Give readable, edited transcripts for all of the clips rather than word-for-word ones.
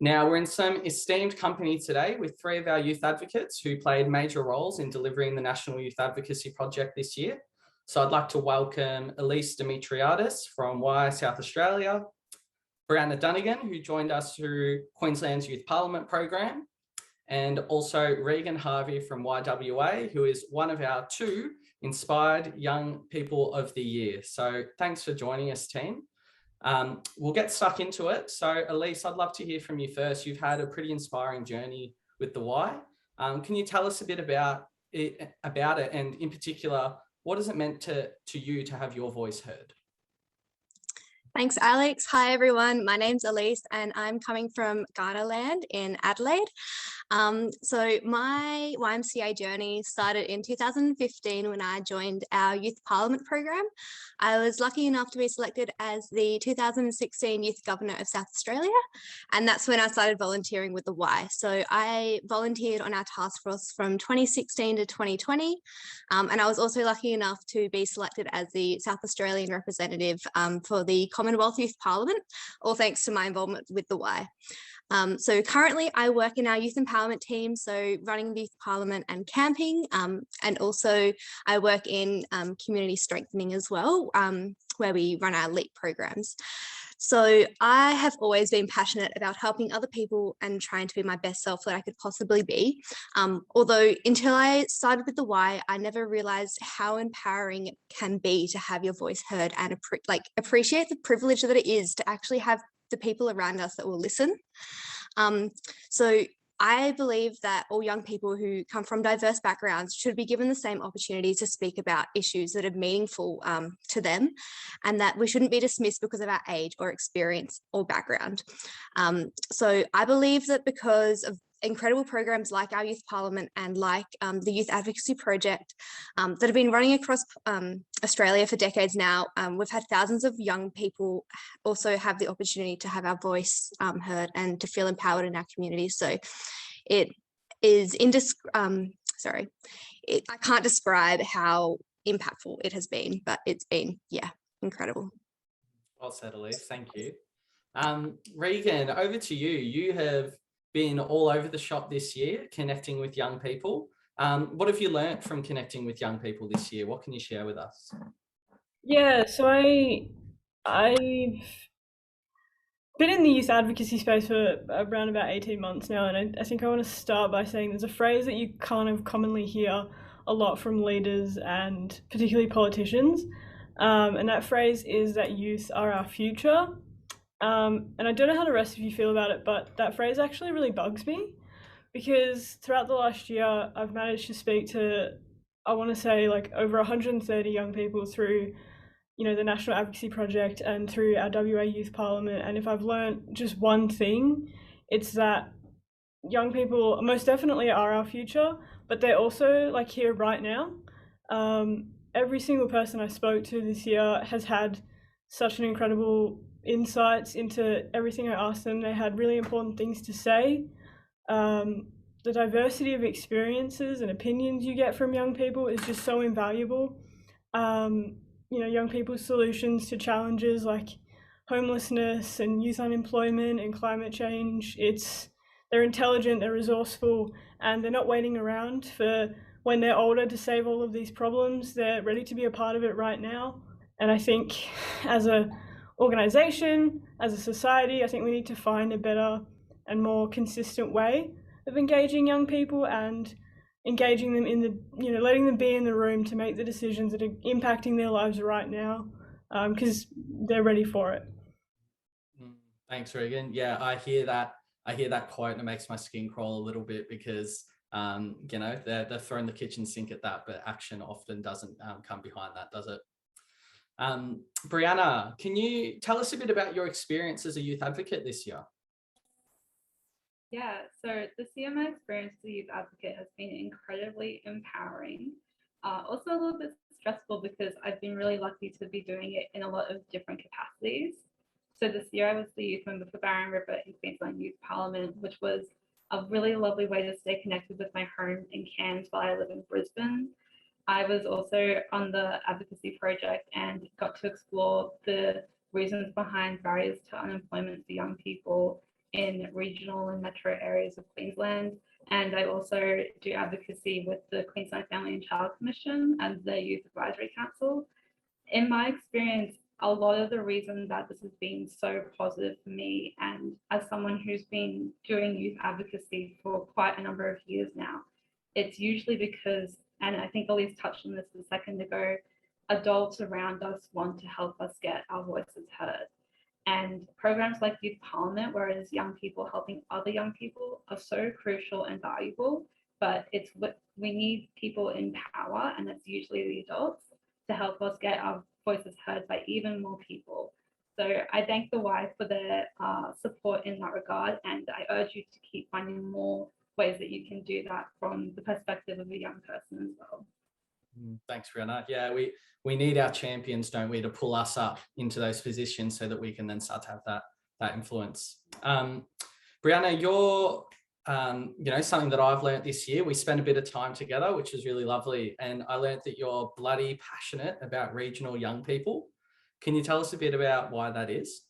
Now, we're in some esteemed company today with three of our youth advocates who played major roles in delivering the National Youth Advocacy Project this year. So I'd like to welcome Elysse from Y South Australia, Brianna who joined us through Queensland's Youth Parliament program, and also Rhegan from YWA, who is one of our two Inspired Young People of the Year. So thanks for joining us, team. We'll get stuck into it. So Elysse, I'd love to hear from you first. You've had a pretty inspiring journey with the Y. Can you tell us a bit about it, and in particular, what has it meant to you to have your voice heard? Thanks, Alex. Hi, everyone. My name's Elysse and I'm coming from Ghanaland in Adelaide. So my YMCA journey started in 2015 when I joined our Youth Parliament program. I was lucky enough to be selected as the 2016 Youth Governor of South Australia, and that's when I started volunteering with the Y. So I volunteered on our task force from 2016 to 2020, and I was also lucky enough to be selected as the South Australian representative for the Commonwealth Youth Parliament, all thanks to my involvement with the Y. So currently I work in our youth empowerment team, so running the youth parliament and camping, and also I work in community strengthening as well, where we run our LEAP programs. So I have always been passionate about helping other people and trying to be my best self that I could possibly be. Although until I started with the Y, I never realized how empowering it can be to have your voice heard and appreciate the privilege that it is to actually have the people around us that will listen. So I believe that all young people who come from diverse backgrounds should be given the same opportunity to speak about issues that are meaningful to them, and that we shouldn't be dismissed because of our age or experience or background. So I believe that because of incredible programs like our Youth Parliament and like the Youth Advocacy Project that have been running across Australia for decades now, we've had thousands of young people also have the opportunity to have our voice heard and to feel empowered in our communities. So it is I can't describe how impactful it has been, but it's been, yeah, incredible. Well said, Elysse, thank you. Rhegan, over to you. You have been all over the shop this year, connecting with young people. What have you learnt from connecting with young people this year? What can you share with us? Yeah, so I've been in the youth advocacy space for around about 18 months now, and I think I want to start by saying there's a phrase that you kind of commonly hear a lot from leaders and particularly politicians, and that phrase is that youth are our future. And I don't know how the rest of you feel about it, but that phrase actually really bugs me, because throughout the last year, I've managed to speak to, I want to say, like over 130 young people through, the National Advocacy Project and through our WA Youth Parliament. And if I've learned just one thing, it's that young people most definitely are our future, but they're also like here right now. Every single person I spoke to this year has had such an incredible insights into everything I asked them. They had really important things to say. The diversity of experiences and opinions you get from young people is just so invaluable. Young people's solutions to challenges like homelessness and youth unemployment and climate change, they're intelligent, they're resourceful, and they're not waiting around for when they're older to save all of these problems. They're ready to be a part of it right now. And I think as a organisation, as a society, I think we need to find a better and more consistent way of engaging young people and engaging them in the, letting them be in the room to make the decisions that are impacting their lives right now, because they're ready for it. Thanks, Rhegan. Yeah, I hear that quote and it makes my skin crawl a little bit because, they're throwing the kitchen sink at that, but action often doesn't come behind that, does it? Brianna, can you tell us a bit about your experience as a youth advocate this year? Yeah, so this year my experience as a youth advocate has been incredibly empowering. Also a little bit stressful because I've been really lucky to be doing it in a lot of different capacities. So this year I was the youth member for Barron River in Queensland Youth Parliament, which was a really lovely way to stay connected with my home in Cairns while I live in Brisbane. I was also on the advocacy project and got to explore the reasons behind barriers to unemployment for young people in regional and metro areas of Queensland. And I also do advocacy with the Queensland Family and Child Commission and the Youth Advisory Council. In my experience, a lot of the reason that this has been so positive for me, and as someone who's been doing youth advocacy for quite a number of years now, it's usually because, and I think Elysse touched on this a second ago, adults around us want to help us get our voices heard. And programs like Youth Parliament, whereas young people helping other young people, are so crucial and valuable, but it's what we need people in power, and that's usually the adults, to help us get our voices heard by even more people. So I thank the Y for their support in that regard, and I urge you to keep finding more ways that you can do that from the perspective of a young person as well. Thanks, Brianna. Yeah, we need our champions, don't we, to pull us up into those positions so that we can then start to have that influence. Brianna, you're something that I've learned this year. We spent a bit of time together, which is really lovely, and I learned that you're bloody passionate about regional young people. Can you tell us a bit about why that is?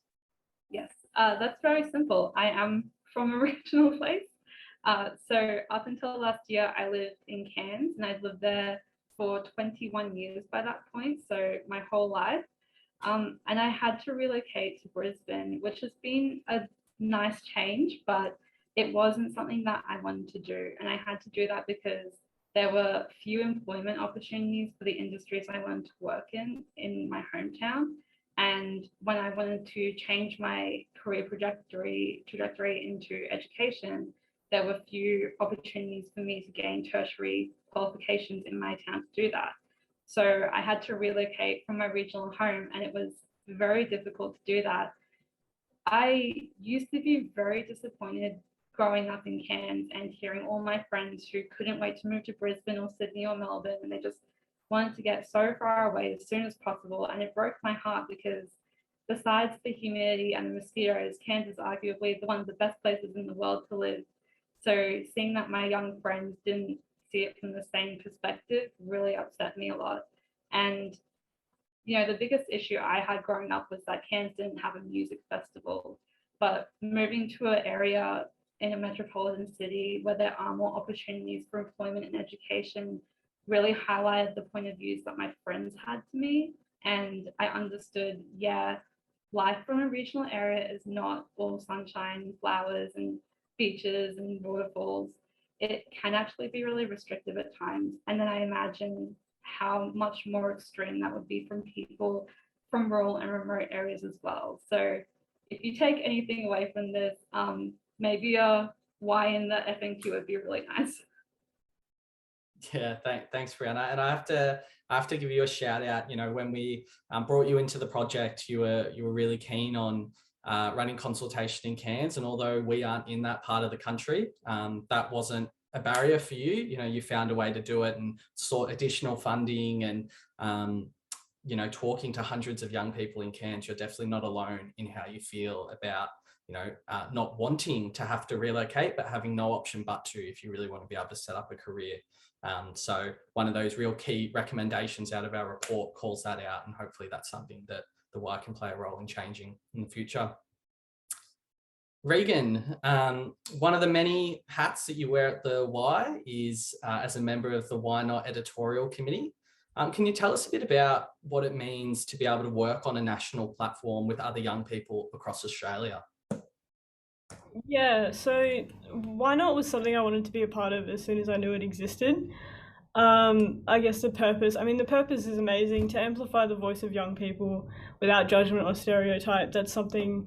Yes, that's very simple. I am from a regional place. So up until last year, I lived in Cairns, and I'd lived there for 21 years by that point, so my whole life. And I had to relocate to Brisbane, which has been a nice change, but it wasn't something that I wanted to do. And I had to do that because there were few employment opportunities for the industries I wanted to work in my hometown. And when I wanted to change my career trajectory into education, there were few opportunities for me to gain tertiary qualifications in my town to do that. So I had to relocate from my regional home, and it was very difficult to do that. I used to be very disappointed growing up in Cairns and hearing all my friends who couldn't wait to move to Brisbane or Sydney or Melbourne, and they just wanted to get so far away as soon as possible. And it broke my heart because besides the humidity and the mosquitoes, Cairns is arguably one of the best places in the world to live. So seeing that my young friends didn't see it from the same perspective really upset me a lot. And the biggest issue I had growing up was that Cairns didn't have a music festival. But moving to an area in a metropolitan city where there are more opportunities for employment and education really highlighted the point of views that my friends had to me. And I understood, life from a regional area is not all sunshine and flowers and beaches and waterfalls. It can actually be really restrictive at times. And then I imagine how much more extreme that would be from people from rural and remote areas as well. So if you take anything away from this, maybe a Y in the FNQ would be really nice. Yeah, thanks, Brianna. And I have to give you a shout out. When we brought you into the project, you were really keen on running consultation in Cairns, and although we aren't in that part of the country, that wasn't a barrier for you. You found a way to do it and sought additional funding, and talking to hundreds of young people in Cairns, you're definitely not alone in how you feel about not wanting to have to relocate, but having no option but to, if you really want to be able to set up a career. So one of those real key recommendations out of our report calls that out, and hopefully that's something that the Y can play a role in changing in the future. Rhegan, one of the many hats that you wear at the Y is as a member of the Why Not editorial committee. Can you tell us a bit about what it means to be able to work on a national platform with other young people across Australia? Yeah, so Why Not was something I wanted to be a part of as soon as I knew it existed. I guess the purpose is amazing, to amplify the voice of young people without judgment or stereotype. That's something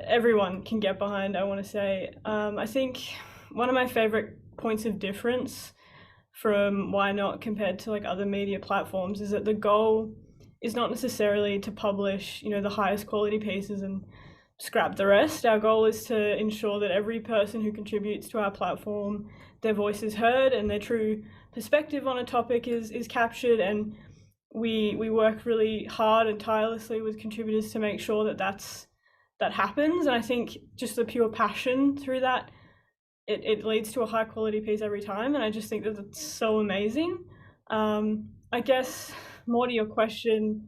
everyone can get behind, I want to say. I think one of my favorite points of difference from Why Not compared to other media platforms is that the goal is not necessarily to publish, the highest quality pieces and scrap the rest. Our goal is to ensure that every person who contributes to our platform, their voice is heard and their true perspective on a topic is captured, and we work really hard and tirelessly with contributors to make sure that happens. And I think just the pure passion through that, it leads to a high quality piece every time, and I just think that it's so amazing. I guess more to your question,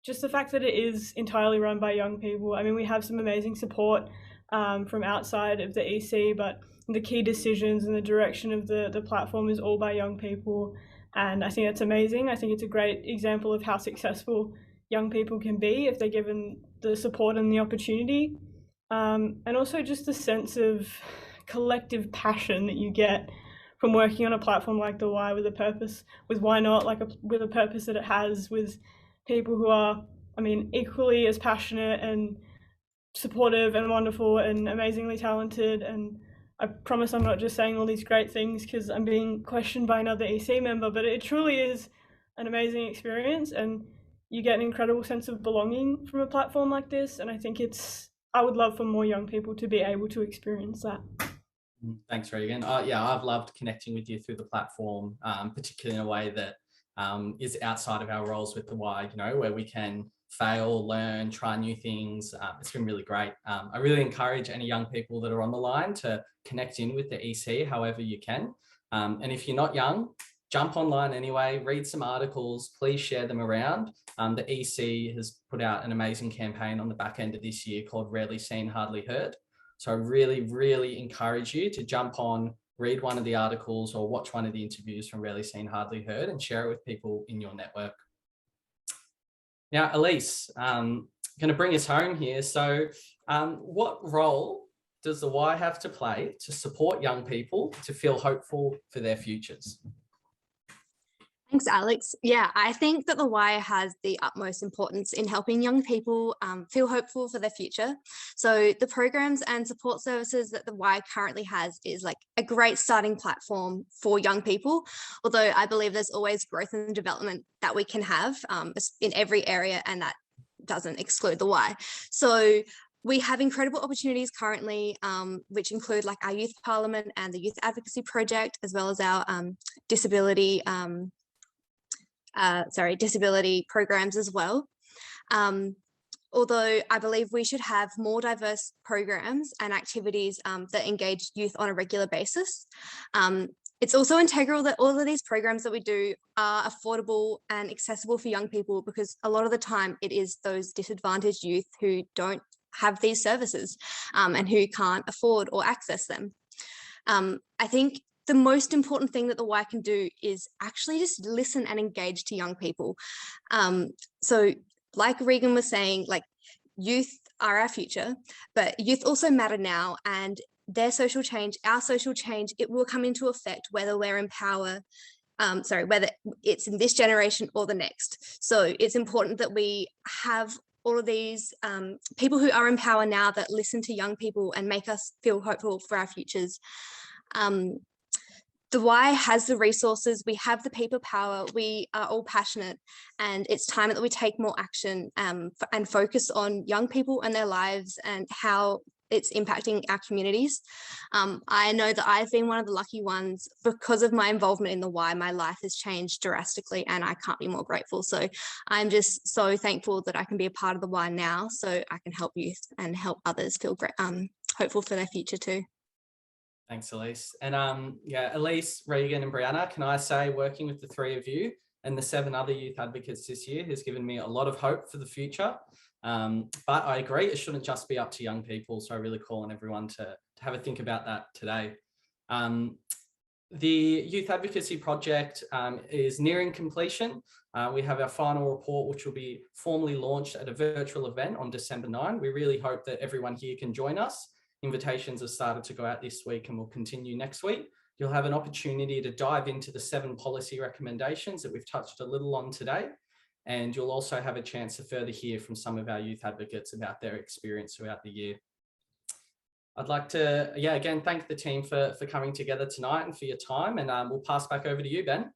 just the fact that it is entirely run by young people. I mean, we have some amazing support from outside of the EC, but the key decisions and the direction of the platform is all by young people. And I think that's amazing. I think it's a great example of how successful young people can be if they're given the support and the opportunity. And also just the sense of collective passion that you get from working on a platform like the Y with a purpose, with Why Not, with a purpose that it has, with people who are, I mean, equally as passionate and supportive and wonderful and amazingly talented. And I promise I'm not just saying all these great things because I'm being questioned by another EC member, but it truly is an amazing experience, and you get an incredible sense of belonging from a platform like this. And I think I would love for more young people to be able to experience that. Thanks, Rhegan. Yeah, I've loved connecting with you through the platform, particularly in a way that is outside of our roles with the Y, where we can fail, learn, try new things. It's been really great. I really encourage any young people that are on the line to connect in with the EC however you can. And if you're not young, jump online anyway, read some articles, please share them around. The EC has put out an amazing campaign on the back end of this year called Rarely Seen, Hardly Heard. So I really, really encourage you to jump on, read one of the articles or watch one of the interviews from Rarely Seen, Hardly Heard, and share it with people in your network. Now, Elysse, going to bring us home here. So what role does the Y have to play to support young people to feel hopeful for their futures? Thanks, Alex. Yeah, I think that the Y has the utmost importance in helping young people feel hopeful for their future. So the programs and support services that the Y currently has is like a great starting platform for young people, although I believe there's always growth and development that we can have in every area, and that doesn't exclude the Y. So we have incredible opportunities currently, which include like our youth parliament and the youth advocacy project, as well as our disability programs as well. Although I believe we should have more diverse programs and activities that engage youth on a regular basis. It's also integral that all of these programs that we do are affordable and accessible for young people, because a lot of the time it is those disadvantaged youth who don't have these services and who can't afford or access them. I think the most important thing that the Y can do is actually just listen and engage to young people. So like Rhegan was saying, like, youth are our future, but youth also matter now, and their social change, our social change, it will come into effect whether we're in power, whether it's in this generation or the next. So it's important that we have all of these people who are in power now that listen to young people and make us feel hopeful for our futures. The Y has the resources, we have the people power, we are all passionate, and it's time that we take more action and focus on young people and their lives and how it's impacting our communities. I know that I've been one of the lucky ones. Because of my involvement in the Y, my life has changed drastically, and I can't be more grateful. So I'm just so thankful that I can be a part of the Y now, so I can help youth and help others feel great, hopeful for their future too. Thanks, Elysse. And yeah, Elysse, Rhegan and Brianna, can I say working with the three of you and the 7 other youth advocates this year has given me a lot of hope for the future. But I agree, it shouldn't just be up to young people. So I really call on everyone to have a think about that today. The Youth Advocacy Project is nearing completion. We have our final report, which will be formally launched at a virtual event on December 9. We really hope that everyone here can join us. Invitations have started to go out this week and will continue next week. You'll have an opportunity to dive into the 7 policy recommendations that we've touched a little on today. And you'll also have a chance to further hear from some of our youth advocates about their experience throughout the year. I'd like to, again, thank the team for coming together tonight and for your time. And we'll pass back over to you, Ben.